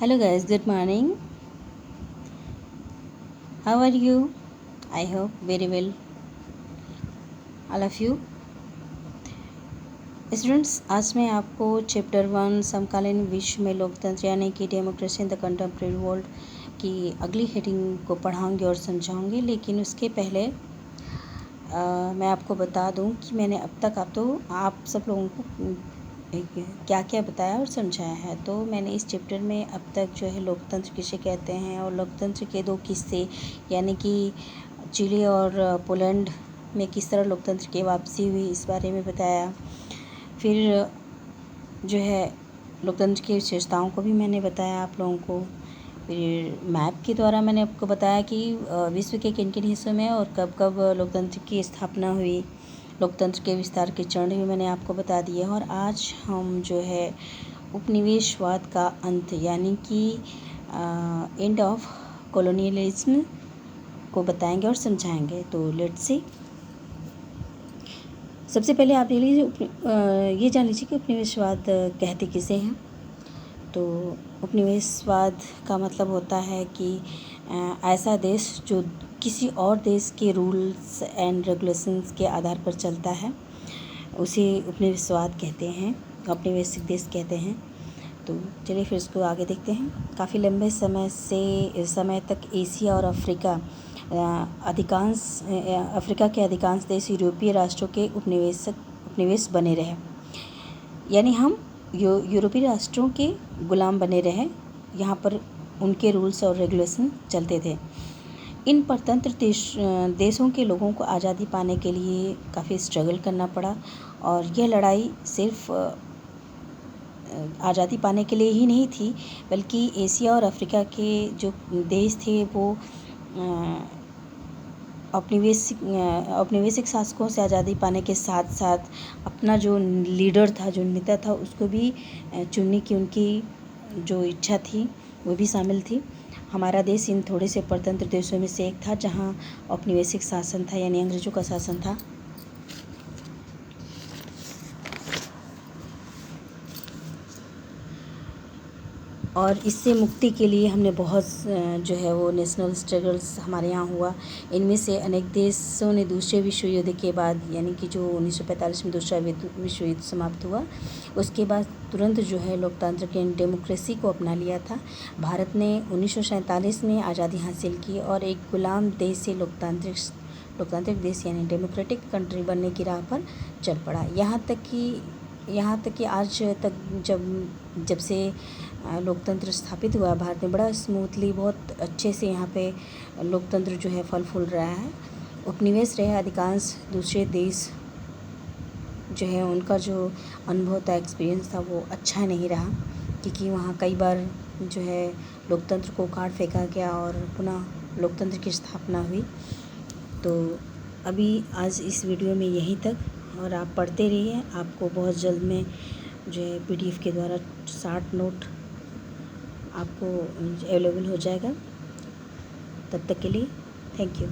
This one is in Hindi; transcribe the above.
Hello guys, good morning. How are you? I hope very well. All of you. Students, आज मैं आपको चैप्टर 1 समकालीन विश्व में लोकतंत्र यानी कि democracy in the contemporary world की अगली हेडिंग को पढ़ाऊंगी और समझाऊंगी। लेकिन उसके पहले मैं आपको बता दूं कि मैंने अब तक आप सब लोगों को क्या क्या बताया और समझाया है। तो मैंने इस चैप्टर में अब तक जो है लोकतंत्र किसे कहते हैं और लोकतंत्र के दो किस्से यानी कि चिली और पोलैंड में किस तरह लोकतंत्र की वापसी हुई इस बारे में बताया। फिर जो है लोकतंत्र की विशेषताओं को भी मैंने बताया आप लोगों को। फिर मैप के द्वारा मैंने आपको बताया कि विश्व के किन किन हिस्सों में और कब कब लोकतंत्र की स्थापना हुई। लोकतंत्र के विस्तार के चरण भी मैंने आपको बता दिए। और आज हम जो है उपनिवेशवाद का अंत यानी कि एंड ऑफ कॉलोनियलिज्म को बताएंगे और समझाएंगे। तो लेट्स सी। सबसे पहले आप ये जान लीजिए कि उपनिवेशवाद कहते किसे हैं। तो उपनिवेशवाद का मतलब होता है कि ऐसा देश जो किसी और देश के रूल्स एंड रेगुलेशंस के आधार पर चलता है उसे उपनिवेशवाद कहते हैं, औपनिवेशिक देश कहते हैं। तो चलिए फिर इसको आगे देखते हैं। काफ़ी लंबे समय तक एशिया और अफ्रीका के अधिकांश देश यूरोपीय राष्ट्रों के उपनिवेश बने रहे, यानी हम यूरोपीय राष्ट्रों के गुलाम बने रहे। यहाँ पर उनके रूल्स और रेगुलेशन चलते थे। इन परतंत्र देशों के लोगों को आज़ादी पाने के लिए काफ़ी स्ट्रगल करना पड़ा और यह लड़ाई सिर्फ आज़ादी पाने के लिए ही नहीं थी, बल्कि एशिया और अफ्रीका के जो देश थे वो औपनिवेशिक शासकों से आज़ादी पाने के साथ साथ अपना जो लीडर था, जो नेता था, उसको भी चुनने की उनकी जो इच्छा थी वो भी शामिल थी। हमारा देश इन थोड़े से परतंत्र देशों में से एक था जहां औपनिवेशिक शासन था, यानी अंग्रेज़ों का शासन था। और इससे मुक्ति के लिए हमने बहुत जो है वो नेशनल स्ट्रगल्स हमारे यहाँ हुआ। इनमें से अनेक देशों ने दूसरे विश्व युद्ध के बाद, यानी कि जो 1945 में दूसरा विश्व युद्ध समाप्त हुआ, उसके बाद तुरंत जो है लोकतंत्र के डेमोक्रेसी को अपना लिया था। भारत ने 1947 में आज़ादी हासिल की और एक गुलाम देश से लोकतांत्रिक देश यानी डेमोक्रेटिक कंट्री बनने की राह पर चल पड़ा। यहाँ तक कि आज तक जब से लोकतंत्र स्थापित हुआ, भारत में बड़ा स्मूथली, बहुत अच्छे से यहाँ पे लोकतंत्र जो है फल फूल रहा है। उपनिवेश रहे अधिकांश दूसरे देश जो है उनका जो अनुभव था, एक्सपीरियंस था, वो अच्छा नहीं रहा, क्योंकि वहाँ कई बार जो है लोकतंत्र को काट फेंका गया और पुनः लोकतंत्र की स्थापना हुई। तो अभी आज इस वीडियो में यहीं तक, और आप पढ़ते रहिए। आपको बहुत जल्द में जो है PDF के द्वारा शार्ट नोट आपको अवेलेबल हो जाएगा। तब तक के लिए थैंक यू।